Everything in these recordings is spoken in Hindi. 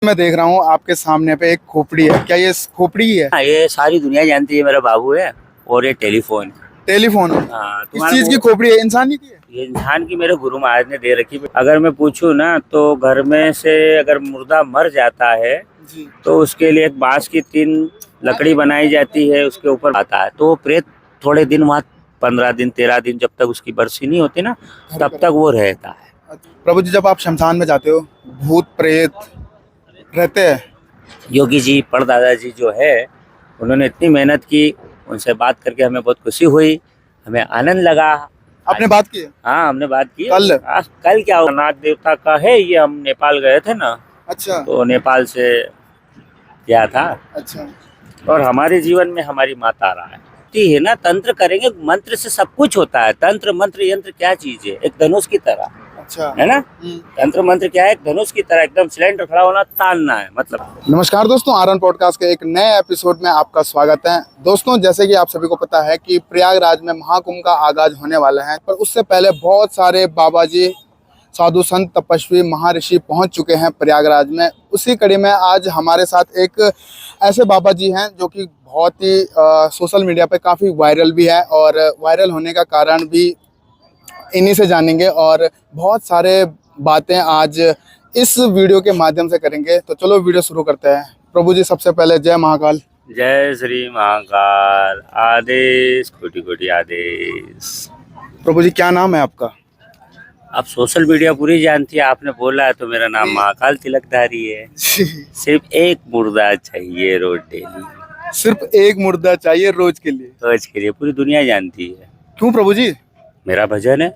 मैं देख रहा हूँ आपके सामने पे एक खोपड़ी है। क्या ये खोपड़ी ही है? हाँ, ये सारी दुनिया जानती है मेरा बाबू है। और ये टेलीफोन। टेलीफोन है? हाँ, किस तुम्हारा चीज की खोपड़ी है? इंसानी की है? ये इंसान की मेरे गुरु महाराज ने दे रखी। अगर मैं पूछूं ना तो घर में से अगर मुर्दा मर जाता है जी। तो उसके लिए एक बांस की 3 लकड़ी बनाई जाती है, उसके ऊपर आता है तो वो प्रेत थोड़े दिन वहाँ 15 दिन 13 दिन जब तक उसकी बरसी नहीं होती ना तब तक वो रहता है। प्रभु जी, जब आप शमशान में जाते हो, भूत प्रेत रहते हैं? योगी जी परदादा जी जो है उन्होंने इतनी मेहनत की, उनसे बात करके हमें बहुत खुशी हुई, हमें आनंद लगा। आपने बात की है? हाँ, हमने बात की। कल? कल क्या हुआ, नाग देवता का है ये, हम नेपाल गए थे ना अच्छा। तो नेपाल से किया था। अच्छा। और हमारे जीवन में हमारी माँ तारा है ना, तंत्र करेंगे, मंत्र से सब कुछ होता है। तंत्र मंत्र यंत्र क्या चीज है, एक धनुष की तरह अच्छा है ना। तंत्र मंत्र क्या है, एक धनुष की तरह, एकदम सिलेंडर खड़ा होना, तानना है मतलब। नमस्कार दोस्तों, आरन पॉडकास्ट के एक नए एपिसोड में आपका स्वागत है। दोस्तों, जैसे कि आप सभी को पता है कि प्रयागराज में महाकुंभ का आगाज होने वाला है, पर उससे पहले बहुत सारे बाबा जी, साधु संत, तपस्वी, महर्षि पहुंच चुके हैं प्रयागराज में। उसी कड़ी में आज हमारे साथ एक ऐसे बाबा जी हैं जो कि बहुत ही सोशल मीडिया पे काफ़ी वायरल भी है, और वायरल होने का कारण भी इन्हीं से जानेंगे। और बहुत सारे बातें आज इस वीडियो के माध्यम से करेंगे। तो चलो वीडियो शुरू करते हैं। प्रभु जी, सबसे पहले जय महाकाल। जय श्री महाकाल। आदेश कोटि कोटि आदेश। प्रभु जी, क्या नाम है आपका? आप सोशल मीडिया पूरी जानती है, आपने बोला है तो मेरा नाम महाकाल तिलकधारी है। सिर्फ एक मुर्दा चाहिए रोज डेली। सिर्फ एक मुर्दा चाहिए रोज के लिए? रोज के लिए, पूरी दुनिया जानती है। क्यों प्रभु जी? मेरा भजन है।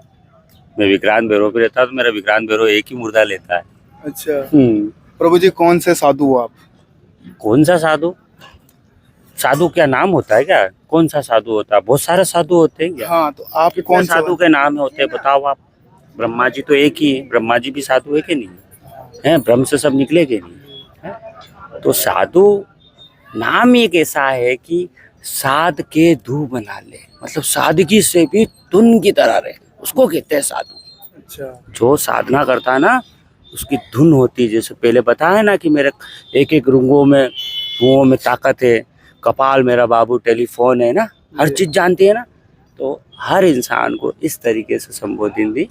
मैं विक्रांत भैरव पे रहता तो मेरा विक्रांत भैरव एक ही मुर्दा लेता है। अच्छा। प्रभु जी, कौन से साधु हो आप? कौन सा साधु? साधु क्या नाम होता है क्या? कौन सा साधु होता है? बहुत सारे साधु होते हैं क्या? हाँ, तो आप कितने कौन साधु के नाम होते हैं बताओ आप। ब्रह्मा जी तो एक ही है, ब्रह्मा जी भी साधु है कि नहीं है? ब्रह्म से सब निकले के नहीं है? तो साधु नाम एक ऐसा है कि साध के धू बना ले, मतलब सादगी से भी धुन की तरह रहे, उसको कहते हैं साधु। अच्छा। जो साधना करता है ना उसकी धुन होती है। जैसे पहले बताया ना कि मेरे एक एक रुओं में ताकत है, कपाल मेरा बाबू टेलीफोन है ना, हर चीज जानती है ना। तो हर इंसान को इस तरीके से संबोधन दी,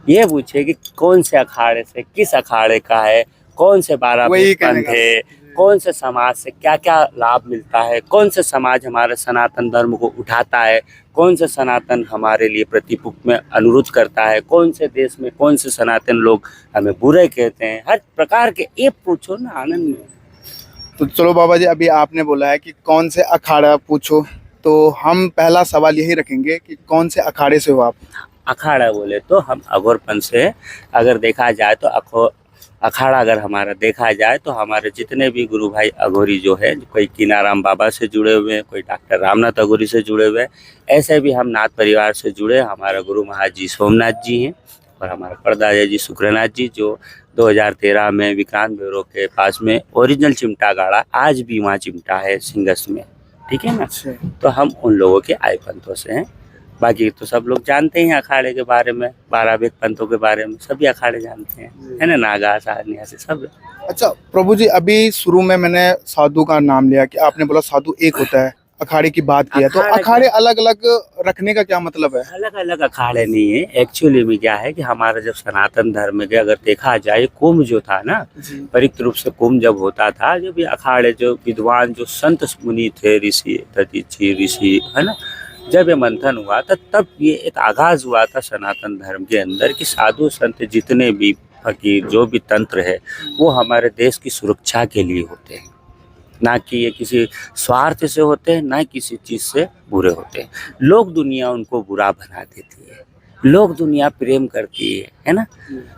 ये पूछे कि कौन से अखाड़े से, किस अखाड़े का है, कौन से 12 पंथ है, कौन से समाज से क्या क्या लाभ मिलता है, कौन से समाज हमारे सनातन धर्म को उठाता है, कौन से सनातन हमारे लिए प्रतिपुक में अनुरोध करता है, कौन से देश में कौन से सनातन लोग हमें बुरे कहते हैं, हर प्रकार के ये पूछो ना, आनंद में। तो चलो बाबा जी, अभी आपने बोला है कि कौन से अखाड़ा पूछो, तो हम पहला सवाल यही रखेंगे कि कौन से अखाड़े से हो आप? अखाड़ा बोले तो हम अघोरपन से, अगर देखा जाए तो अखाड़ा अगर हमारा देखा जाए तो हमारे जितने भी गुरु भाई अघोरी जो है, कोई कीनाराम बाबा से जुड़े हुए हैं, कोई डॉक्टर रामनाथ अघोरी से जुड़े हुए हैं, ऐसे भी हम नाथ परिवार से जुड़े। हमारा गुरु महाराज जी सोमनाथ जी हैं और हमारे परदादा जी शुक्रनाथ जी, जो 2013 में विक्रांत भैरव के पास में ओरिजिनल चिमटा गाड़ा, आज भी वहाँ चिमटा है सिंगस में, ठीक है ना। तो हम उन लोगों के आय पंथों से हैं। बाकी तो सब लोग जानते हैं अखाड़े के बारे में, 12 वेद पंथों के बारे में सभी अखाड़े जानते हैं, है ना, नागा सारनिया से सब। अच्छा प्रभु जी, अभी शुरू में मैंने साधु का नाम लिया कि आपने बोला साधु एक होता है, अखाड़े की बात की है, तो अखाड़े अलग अलग रखने का क्या मतलब है? अलग अलग अखाड़े नहीं है। एक्चुअली में क्या है कि हमारा जब सनातन धर्म के अगर देखा जाए, कुंभ जो था ना, परिक्त रूप से कुंभ जब होता था, जब ये अखाड़े जो विद्वान जो संत मुनि थे, ऋषि दधीचि ऋषि, है ना, जब ये मंथन हुआ था तब ये एक आगाज हुआ था सनातन धर्म के अंदर कि साधु संत जितने भी फकीर जो भी तंत्र है वो हमारे देश की सुरक्षा के लिए होते हैं, ना कि ये किसी स्वार्थ से होते हैं, ना किसी चीज़ से बुरे होते हैं। लोग दुनिया उनको बुरा बना देती है, लोग दुनिया प्रेम करती है ना।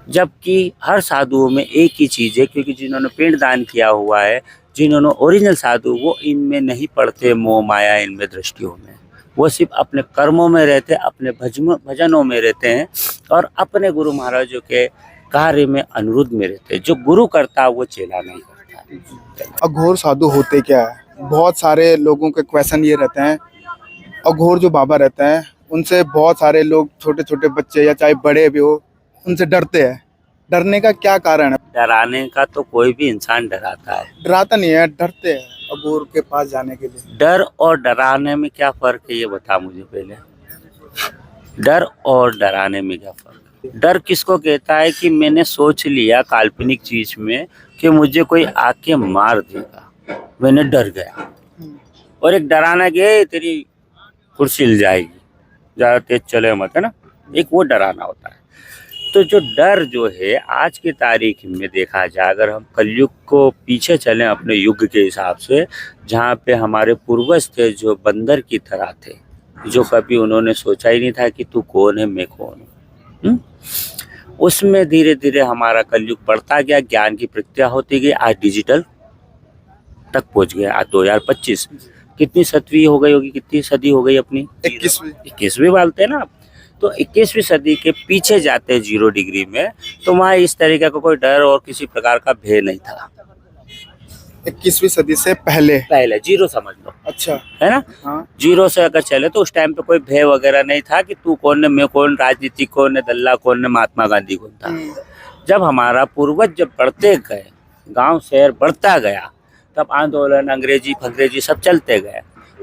जबकि हर साधुओं में एक ही चीज़ है, क्योंकि जिन्होंने पिंड दान किया हुआ है, जिन्होंने ओरिजिनल साधु, वो इनमें नहीं पड़ते मोह माया, इनमें दृष्टियों में, वो सिर्फ अपने कर्मों में रहते, अपने भजनों में रहते हैं और अपने गुरु महाराजों के कार्य में अनुरुद्ध में रहते हैं। जो गुरु करता है वो चेला नहीं करता। अघोर साधु होते क्या है? बहुत सारे लोगों के क्वेश्चन ये रहते हैं। अघोर जो बाबा रहते हैं उनसे बहुत सारे लोग, छोटे छोटे बच्चे या चाहे बड़े भी हो, उनसे डरते हैं। डरने का क्या कारण है? डराने का तो कोई भी इंसान डराता है। डराता नहीं है, डरते हैं अघोर के पास जाने के लिए। डर और डराने में क्या फर्क है ये बता मुझे पहले। डर और डराने में क्या फर्क है? डर किसको कहता है कि मैंने सोच लिया काल्पनिक चीज में कि मुझे कोई आके मार देगा, मैंने डर गया। और एक डराना के तेरी कुर्सी हिल जाएगी, ज्यादा तेज चले मत, है ना, एक वो डराना होता है। तो जो डर जो है आज की तारीख में देखा जाए, अगर हम कलयुग को पीछे चलें अपने युग के हिसाब से, जहाँ पे हमारे पूर्वज थे जो बंदर की तरह थे, जो कभी उन्होंने सोचा ही नहीं था कि तू कौन है मैं कौन हूँ, उसमें धीरे धीरे हमारा कलयुग बढ़ता गया, ज्ञान की प्रक्रिया होती गई, आज डिजिटल तक पहुँच गया। आज 2025 कितनी सदी हो गई होगी, कितनी सदी हो गई अपनी? 21वीं बोलते हैं ना। तो 21वीं सदी के पीछे जाते 0 डिग्री में, तो वहाँ इस तरीके का कोई डर और किसी प्रकार का भय नहीं था। 21वीं सदी से पहले 0 समझ लो, अच्छा है ना। हाँ। 0 से अगर चले तो उस टाइम पे कोई भय वगैरह नहीं था कि तू कौन है मैं कौन, राजनीति कौन है, दल्ला कौन है, महात्मा गांधी कौन था। जब हमारा पूर्वज जब बढ़ते गए, गांव शहर बढ़ता गया, तब आंदोलन अंग्रेजी सब चलते गए।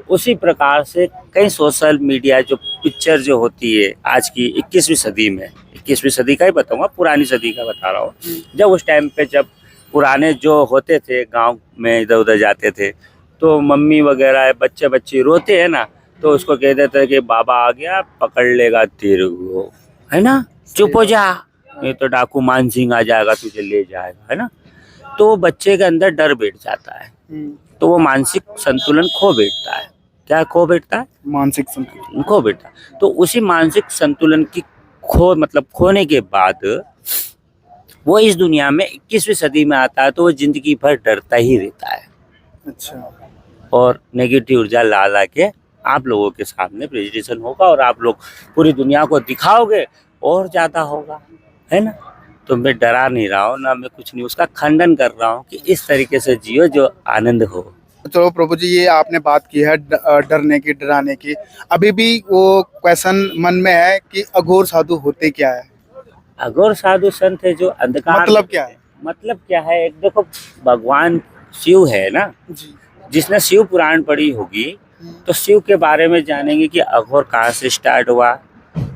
उसी प्रकार से कई सोशल मीडिया जो पिक्चर जो होती है आज की 21वीं सदी में, 21वीं सदी का ही बताऊंगा, पुरानी सदी का बता रहा हूँ। जब उस टाइम पे जब पुराने जो होते थे गांव में इधर उधर जाते थे, तो मम्मी वगैरह बच्चे बच्ची रोते हैं ना, तो उसको कह देते हैं कि बाबा आ गया पकड़ लेगा तेरे को, है ना, चुप हो जा, नहीं तो डाकू मान सिंह आ जाएगा तुझे ले जाएगा, है ना। तो बच्चे के अंदर डर बैठ जाता है, तो वो मानसिक संतुलन खो बैठता है। क्या खो बैठता है? मानसिक संतुलन खो बैठता है। तो उसी मानसिक संतुलन की खोने के बाद वो इस दुनिया में 21वीं सदी में आता है, तो वो जिंदगी भर डरता ही रहता है। अच्छा। और नेगेटिव ऊर्जा ला ला के आप लोगों के सामने प्रेजेंटेशन होगा और आप लोग पूरी दुनिया को दिखाओगे और ज्यादा होगा, है ना। तो मैं डरा नहीं रहा हूँ ना, मैं कुछ नहीं, उसका खंडन कर रहा हूँ कि इस तरीके से जियो जो आनंद हो। चलो प्रभु जी, ये आपने बात की है डरने की, डराने की, अभी भी वो क्वेश्चन मन में है कि अघोर साधु होते क्या है? अघोर साधु संत है जो अंधकार, मतलब क्या है? मतलब क्या है, एक देखो भगवान शिव है ना जी। जिसने शिव पुराण पढ़ी होगी तो शिव के बारे में जानेंगे कि अघोर कहाँ से स्टार्ट हुआ,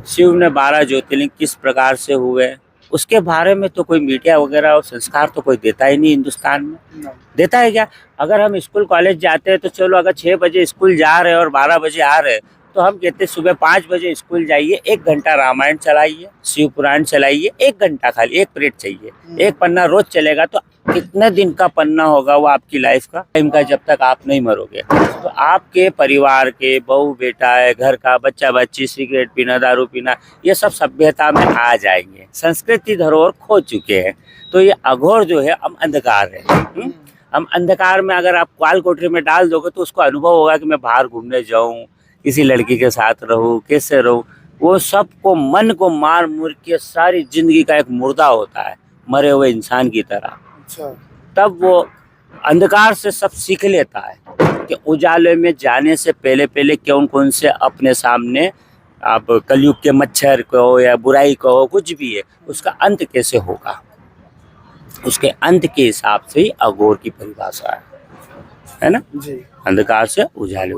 शिव ने 12 ज्योतिर्लिंग किस प्रकार से हुए, उसके बारे में तो कोई मीडिया वगैरह और संस्कार तो कोई देता ही नहीं हिंदुस्तान में। देता है क्या? अगर हम स्कूल कॉलेज जाते हैं तो चलो, अगर 6 बजे स्कूल जा रहे हैं और 12 बजे आ रहे हैं, तो हम कहते सुबह 5 बजे स्कूल जाइए, 1 घंटा रामायण चलाइए, शिव पुराण चलाइए, 1 घंटा खाली, 1 पीरियड चाहिए, 1 पन्ना रोज चलेगा, तो कितने दिन का पन्ना होगा वो आपकी लाइफ का, टाइम का, जब तक आप नहीं मरोगे। तो आपके परिवार के बहू बेटा है, घर का बच्चा बच्ची, सिगरेट पीना, दारू पीना, ये सब सभ्यता में आ जाएंगे, संस्कृति धरोहर खो चुके हैं। तो ये अघोर जो है हम अंधकार है। हम अंधकार में अगर आप काल कोठरी में डाल दोगे तो उसको अनुभव होगा कि मैं बाहर घूमने जाऊं, किसी लड़की के साथ रहूं, कैसे रहूं, वो सबको मन को मार मुर के सारी जिंदगी का एक मुर्दा होता है, मरे हुए इंसान की तरह। अच्छा। तब वो अंधकार से सब सीख लेता है कि उजाले में जाने से पहले पहले कौन से अपने सामने, आप कलयुग के मच्छर कहो या बुराई कहो, कुछ भी है, उसका अंत कैसे होगा, उसके अंत के हिसाब से ही अघोर की परिभाषा है ना जी। अंधकार से उजाले,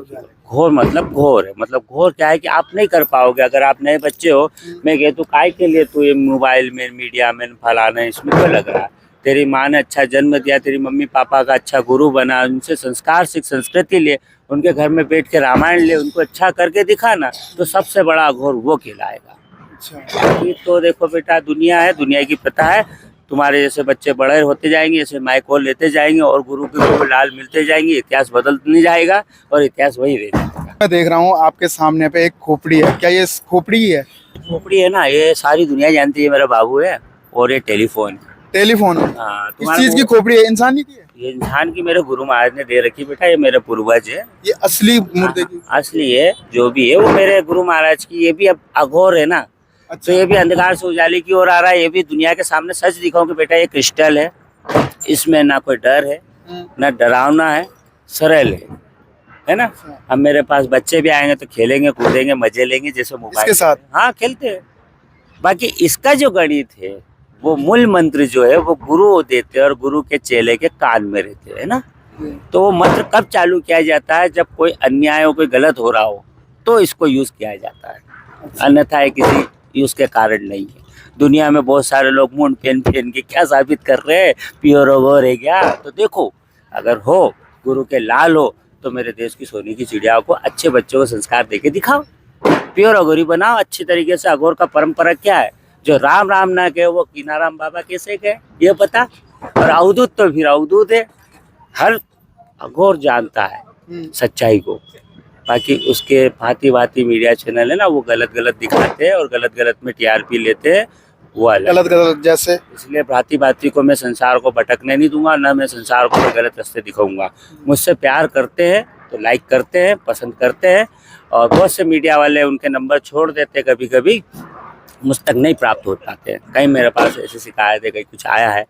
घोर मतलब घोर है, मतलब घोर क्या है कि आप नहीं कर पाओगे। अगर आप नए बच्चे हो, मैं कहता हूँ काय के लिए तू ये मोबाइल में, मीडिया में फलाना इसमें क्यों लग रहा है? तेरी माँ ने अच्छा जन्म दिया, तेरी मम्मी पापा का अच्छा गुरु बना, उनसे संस्कार सीख, संस्कृति ले, उनके घर में बैठ के रामायण ले, उनको अच्छा करके दिखाना, तो सबसे बड़ा अघोर वो कहलाएगा। अच्छा। तो देखो बेटा, दुनिया है, दुनिया की प्रथा है, तुम्हारे जैसे बच्चे बड़े होते जाएंगे, ऐसे माइक और लेते जाएंगे और गुरु के गुरु लाल मिलते जाएंगे, इतिहास बदल नहीं जाएगा और इतिहास वही रह जाएगा। मैं देख रहा हूँ आपके सामने पे एक खोपड़ी है, क्या ये खोपड़ी ही है? खोपड़ी है ना, ये सारी दुनिया जानती है, मेरा बाबू है। और ये टेलीफोन हाँ, किस चीज की खोपड़ी है? इंसान की है? ये इंसान की मेरे गुरु महाराज ने दे रखी बेटा, ये मेरे पूर्वज है। ये असली मुर्दे की? असली है, जो भी है वो मेरे गुरु महाराज की। ये भी अब अघोर है ना। अच्छा। तो ये भी अंधकार से उजाले की ओर आ रहा है। ये भी दुनिया के सामने सच दिखाऊं कि बेटा ये क्रिस्टल है, इसमें ना कोई डर है, ना डरावना है, सरल है ना। अब मेरे पास बच्चे भी आएंगे तो खेलेंगे, कूदेंगे, मजे लेंगे, जैसे मोबाइल के साथ। हाँ, खेलते हैं। बाकी इसका जो गणित है वो मूल मंत्र जो है वो गुरु देते हैं और गुरु के चेले के कान में रहते हैं ना। तो वो मंत्र कब चालू किया जाता है, जब कोई अन्याय हो, कोई गलत हो रहा हो, तो इसको यूज किया जाता है, अन्यथा ये किसी यूज के कारण नहीं है। दुनिया में बहुत सारे लोग मुंड पहन पहन के क्या साबित कर रहे हैं, प्योर और है क्या, तो देखो अगर हो गुरु के लाल हो तो मेरे देश की सोने की चिड़िया को अच्छे बच्चों को संस्कार देके दिखाओ, प्योर अघोरी बनाओ अच्छी तरीके से। अघोर का परंपरा क्या है, जो राम राम ना कहे वो कीनाराम बाबा कैसे कहे ये पता, और अवधूत तो फिर अवधूत है, हर अघोर जानता है सच्चाई को। बाकी उसके भांति भांति मीडिया चैनल है ना, वो गलत गलत दिखाते हैं और गलत गलत में टीआरपी लेते हैं, वो अलग। गलत गलत जैसे, इसलिए भांति भांति को मैं संसार को भटकने नहीं दूंगा, ना मैं संसार को गलत रास्ते दिखाऊंगा। मुझसे प्यार करते हैं तो लाइक करते हैं, पसंद करते हैं, और बहुत से मीडिया वाले उनके नंबर छोड़ देते हैं, कभी कभी मुझ तक नहीं प्राप्त हो पाते हैं। कहीं मेरे पास ऐसी शिकायत है, कहीं कुछ आया है,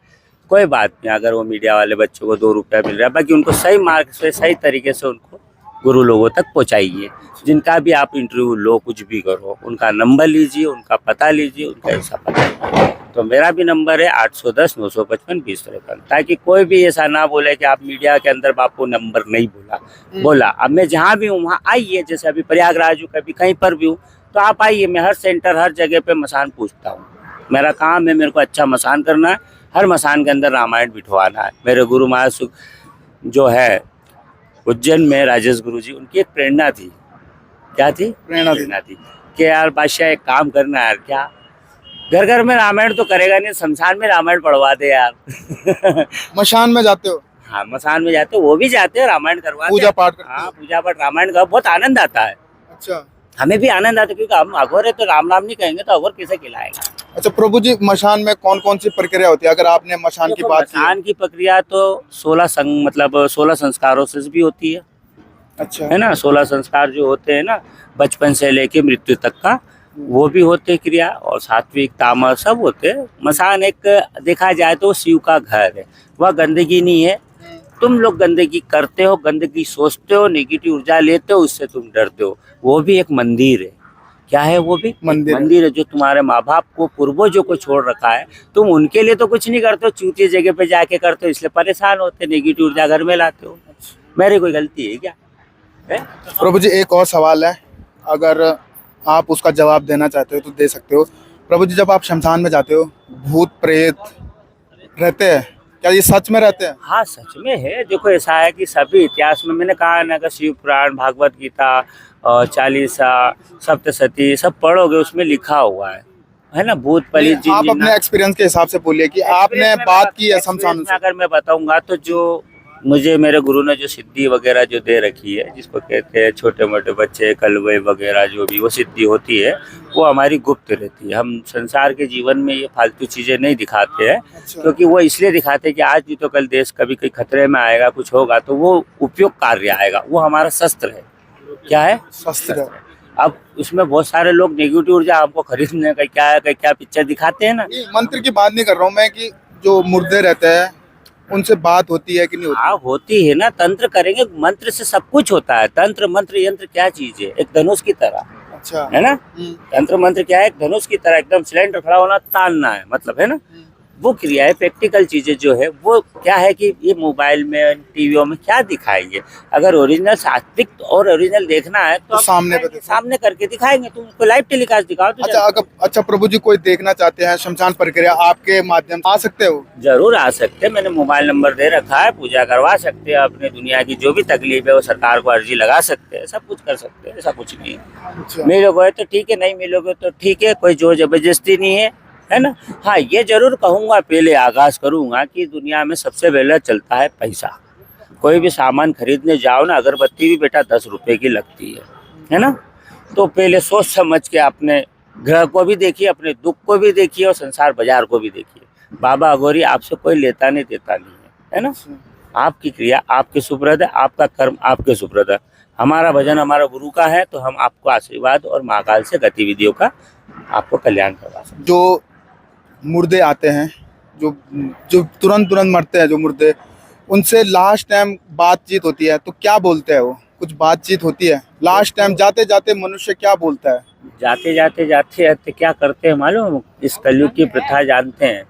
कोई बात नहीं, अगर वो मीडिया वाले बच्चों को 2 रुपया मिल रहा है, बाकी उनको सही मार्ग से सही तरीके से उनको गुरु लोगों तक पहुंचाइए। जिनका भी आप इंटरव्यू लो, कुछ भी करो, उनका नंबर लीजिए, उनका पता लीजिए, उनका ऐसा पता। तो मेरा भी नंबर है 810 955 2053, ताकि कोई भी ऐसा ना बोले कि आप मीडिया के अंदर बापू नंबर नहीं बोला। अब मैं जहाँ भी हूँ वहाँ आइए, जैसे अभी प्रयागराज हूँ, कभी कहीं पर भी हूँ तो आप आइए, मैं हर सेंटर हर जगह पे मसान पूछता हूँ। मेरा काम है, मेरे को अच्छा मसान करना है, हर मसान के अंदर रामायण बिठवाना है। मेरे गुरु महाराज जो है उज्जैन में राजेश गुरु जी, उनकी एक प्रेरणा थी, क्या थी, प्रेरणा थी कि यार बादशाह एक काम करना है यार, क्या घर घर में रामायण तो करेगा नहीं, शमशान में रामायण पढ़वा दे यार। मशान में जाते हो? हाँ, मशान में जाते हो, वो भी जाते हैं, रामायण करवाते, पूजा पाठ करते हो? हाँ, पूजा पाठ रामायण का बहुत आनंद आता है। अच्छा, हमें भी आनंद आता है, क्योंकि हम अघोर है तो राम राम नहीं कहेंगे तो अघोर कैसे खिलाएगा। अच्छा प्रभु जी, मशान में कौन कौन सी प्रक्रिया होती है? अगर आपने मशान की बात की, मशान की प्रक्रिया तो 16 संस्कारों से भी होती है। अच्छा, है ना, 16 संस्कार जो होते हैं ना, बचपन से लेके मृत्यु तक का, वो भी होते क्रिया, और सात्विक तामस सब होते हैं। मसान एक देखा जाए तो शिव का घर है, वह गंदगी नहीं है। तुम लोग गंदगी करते हो, गंदगी सोचते हो, नेगेटिव ऊर्जा लेते हो, उससे तुम डरते हो। वो भी एक मंदिर है। क्या है वो भी? मंदिर है, जो तुम्हारे माँ बाप को, पूर्वजों को छोड़ रखा है। तुम उनके लिए तो कुछ नहीं करते हो, चूतिया जगह पे जाके करते हो, इसलिए परेशान होते, नेगेटिव ऊर्जा घर में लाते हो। मेरी कोई गलती है क्या? प्रभु जी एक और सवाल है, अगर आप उसका जवाब देना चाहते हो तो दे सकते हो। प्रभु जी, जब आप शमशान में जाते हो, भूत प्रेत रहते हैं, क्या ये सच में रहते हैं? हाँ, सच में है। देखो ऐसा है कि सभी इतिहास में, मैंने कहा ना कि शिव पुराण, भागवत गीता, चालीसा, सप्तशती सब पढ़ोगे, उसमें लिखा हुआ है ना, भूत पलित जिन। आप अपने एक्सपीरियंस के हिसाब से बोलिए कि आपने बात की है शमशान से। अगर मैं बताऊंगा तो जो मुझे मेरे गुरु ने जो सिद्धि वगैरह जो दे रखी है, जिसको कहते हैं छोटे मोटे बच्चे कलवे वगैरह, जो भी वो सिद्धि होती है, वो हमारी गुप्त रहती है। हम संसार के जीवन में ये फालतू चीज़ें नहीं दिखाते हैं। अच्छा। क्योंकि वो इसलिए दिखाते हैं कि आज भी तो कल देश कभी कोई खतरे में आएगा, कुछ होगा तो वो उपयोग कार्य आएगा, वो हमारा शस्त्र है। क्या है? शस्त्र। अब उसमें बहुत सारे लोग नेगेटिव ऊर्जा हमको खरीदने का क्या पिक्चर दिखाते हैं ना। मंत्र की बात नहीं कर रहा हूँ मैं, कि जो मुर्दे रहते हैं उनसे बात होती है कि नहीं होती? हाँ, होती है ना। तंत्र करेंगे, मंत्र से सब कुछ होता है। तंत्र मंत्र यंत्र क्या चीज है? एक धनुष की तरह। अच्छा, है ना। तंत्र मंत्र क्या है? एक धनुष की तरह, एकदम सिलेंडर खड़ा होना, तानना है, मतलब है ना। वो क्रिया है, प्रैक्टिकल चीजें जो है वो क्या है कि ये मोबाइल में, टीवियों में क्या दिखाएंगे। अगर ओरिजिनल सात्विक और ओरिजिनल देखना है तो सामने करके दिखाएंगे। तुम उसको लाइव टेलीकास्ट दिखाओ तो। अच्छा प्रभु जी, कोई देखना चाहते हैं शमशान प्रक्रिया, आपके माध्यम से आ सकते हो? जरूर आ सकते हैं, मैंने मोबाइल नंबर दे रखा है, पूजा करवा सकते हैं। अपने दुनिया की जो भी तकलीफ है वो सरकार को अर्जी लगा सकते हैं, सब कुछ कर सकते हैं, ऐसा कुछ नहीं है। अच्छा। मिलोगे तो ठीक है, नहीं मिलोगे तो ठीक है, कोई जोर जबरदस्ती नहीं है ना। हाँ, ये जरूर कहूँगा, पहले आगाज करूँगा कि दुनिया में सबसे पहले चलता है पैसा। कोई भी सामान खरीदने जाओ ना, अगरबत्ती भी बेटा 10 रुपए की लगती है ना। तो पहले सोच समझ के अपने ग्रह को भी देखिए, अपने दुख को भी देखिए, और संसार बाजार को भी देखिए। बाबा अघोरी आपसे कोई लेता नहीं देता नहीं है ना। आपकी क्रिया आपके सुपुर्द है, आपका कर्म आपके सुपुर्द है। हमारा भजन हमारा गुरु का है, तो हम आपको आशीर्वाद और महाकाल से गतिविधियों का आपको कल्याण करवा सकते। जो मुर्दे आते हैं, जो तुरंत मरते हैं, जो मुर्दे, उनसे लास्ट टाइम बातचीत होती है तो क्या बोलते हैं वो? कुछ बातचीत होती है लास्ट टाइम? जाते जाते मनुष्य क्या बोलता है? जाते जाते क्या करते हैं मालूम? इस कलयुग की प्रथा जानते हैं?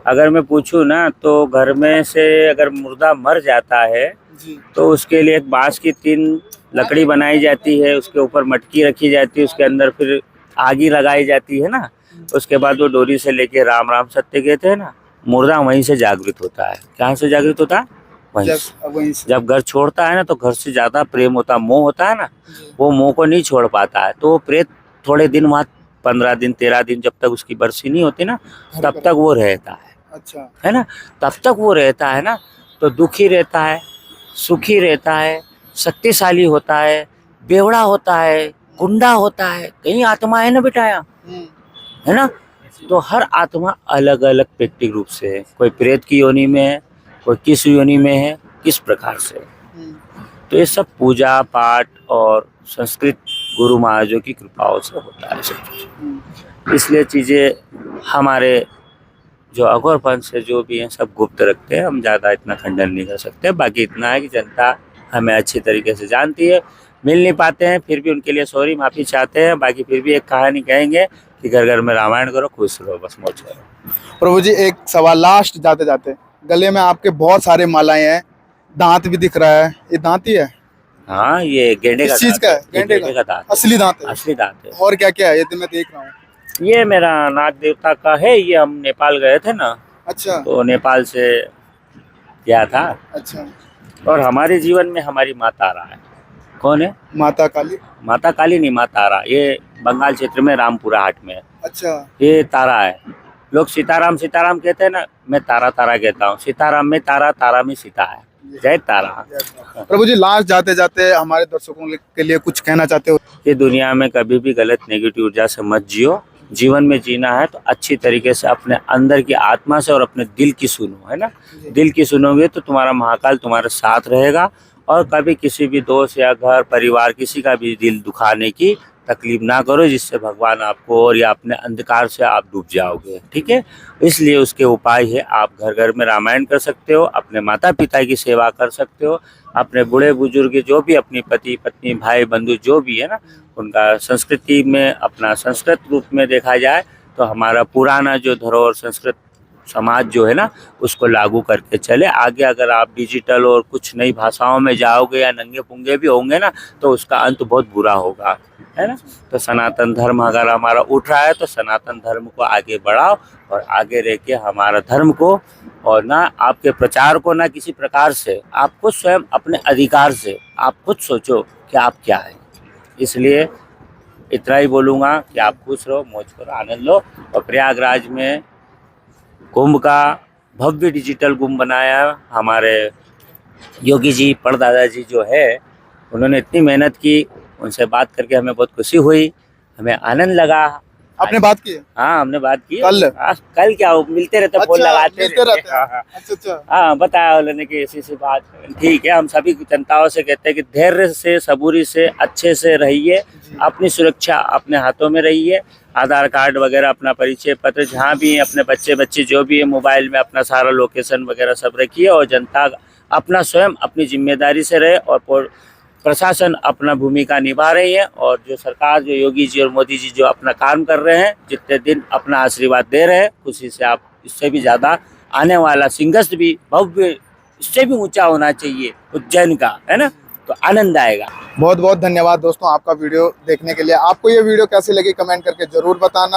अगर मैं पूछूं ना तो घर में से अगर मुर्दा मर जाता है जी तो उसके लिए एक बांस की 3 लकड़ी बनाई जाती है, उसके ऊपर मटकी रखी जाती है, उसके अंदर फिर आगी लगाई जाती है ना। उसके बाद वो डोरी से लेके राम राम सत्य कहते हैं ना, मुर्दा वहीं से जागृत होता है। कहाँ से जागृत होता है? वहीं से। वहीं से जब घर छोड़ता है ना तो घर से ज्यादा प्रेम होता है, मोह होता है ना, जी। वो मोह को नहीं छोड़ पाता है। तो वो प्रेत थोड़े दिन वहाँ 15 दिन 13 दिन जब तक उसकी बरसी नहीं होती ना तब तक वो रहता अच्छा है ना, तब तक वो रहता है ना। तो दुखी रहता है, सुखी रहता है, शक्तिशाली होता है, बेवड़ा होता है, गुंडा होता है। कहीं आत्मा है ना बेटाया, है ना। तो हर आत्मा अलग अलग व्यक्तिगत रूप से है, कोई प्रेत की योनि में है, कोई किस योनि में है, किस प्रकार से। तो ये सब पूजा पाठ और संस्कृत गुरु महाराजों की कृपाओं से होता है सब चीज़। इसलिए चीज़ें हमारे जो अघोरपन से जो भी हैं सब गुप्त रखते हैं, हम ज़्यादा इतना खंडन नहीं कर सकते। बाकी इतना है कि जनता हमें अच्छी तरीके से जानती है, मिल नहीं पाते हैं फिर भी उनके लिए सॉरी माफ़ी चाहते हैं। बाकी फिर भी एक कहानी कहेंगे कि घर घर में रामायण करो, खुश रहो, बस मौज करो। प्रभु जी एक सवाल लास्ट जाते जाते, गले में आपके बहुत सारे मालाएं हैं, दांत भी दिख रहा है, ये दांत ही है? हाँ, ये गेंडे का किस चीज दांत का है? ये गेंडे का दांत है। असली दांत है? असली दांत है। और क्या क्या है ये तो मैं देख रहा हूँ। ये मेरा नाग देवता का है, ये हम नेपाल गए थे ना अच्छा तो नेपाल से गया था। अच्छा। और हमारे जीवन में हमारी माँ तारा है। कौन है? माता काली? माता काली नहीं, माँ तारा। ये बंगाल क्षेत्र में रामपुरा हाट में है। अच्छा ये तारा है। लोग सीताराम सीताराम कहते हैं ना, मैं तारा तारा कहता हूँ। सीताराम में तारा, तारा में सीता है। जय तारा। प्रभु जी लास्ट जाते जाते हमारे दर्शकों के लिए कुछ कहना चाहते हो? ये दुनिया में कभी भी गलत नेगेटिव ऊर्जा से मत जियो। जीवन में जीना है तो अच्छी तरीके से अपने अंदर की आत्मा से और अपने दिल की सुनो, है ना। दिल की सुनोगे तो तुम्हारा महाकाल तुम्हारे साथ रहेगा। और कभी किसी भी दोस्त या घर परिवार किसी का भी दिल दुखाने की तकलीफ ना करो, जिससे भगवान आपको और या अपने अंधकार से आप डूब जाओगे, ठीक है। इसलिए उसके उपाय है, आप घर घर में रामायण कर सकते हो, अपने माता पिता की सेवा कर सकते हो, अपने बूढ़े बुजुर्ग जो भी अपनी पति पत्नी भाई बंधु जो भी है ना उनका संस्कृति में अपना संस्कृत रूप में देखा जाए तो हमारा पुराना जो धरोहर संस्कृत समाज जो है ना उसको लागू करके चले आगे। अगर आप डिजिटल और कुछ नई भाषाओं में जाओगे या नंगे पुंगे भी होंगे ना तो उसका अंत बहुत बुरा होगा, है ना। तो सनातन धर्म अगर हमारा उठ रहा है तो सनातन धर्म को आगे बढ़ाओ और आगे रह के हमारा धर्म को और ना आपके प्रचार को ना किसी प्रकार से आप खुद स्वयं अपने अधिकार से आप खुद सोचो कि आप क्या है। इसलिए इतना ही बोलूँगा कि आप खुश रहो, मौज करो, आनंद लो। और प्रयागराज में कुंभ का भव्य डिजिटल कुंभ बनाया हमारे योगी जी परदादा जी जो है, उन्होंने इतनी मेहनत की, उनसे बात करके हमें बहुत खुशी हुई, हमें आनंद लगा। आपने बात की है? हाँ हमने बात की। कल? कल क्या हो, मिलते रहते, फोन लगाते रहते। हाँ अच्छा हाँ बताया उन्होंने कि ऐसी बात। ठीक है, हम सभी जनताओं से कहते हैं कि धैर्य से सबूरी से अच्छे से रहिए, अपनी सुरक्षा अपने हाथों में रहिए। आधार कार्ड वगैरह अपना परिचय पत्र जहाँ भी अपने बच्चे जो भी है मोबाइल में अपना सारा लोकेशन वगैरह सब रखिए और जनता अपना स्वयं अपनी जिम्मेदारी से रहे और प्रशासन अपना भूमिका निभा रही है। और जो सरकार जो योगी जी और मोदी जी जो अपना काम कर रहे हैं, जितने दिन अपना आशीर्वाद दे रहे हैं, खुशी से आप इससे भी ज़्यादा आने वाला सिंहस्थ भी भव्य इससे भी ऊंचा होना चाहिए उज्जैन का, है ना, तो आनंद आएगा। बहुत बहुत धन्यवाद दोस्तों आपका वीडियो देखने के लिए। आपको ये वीडियो कैसी लगी कमेंट करके जरूर बताना।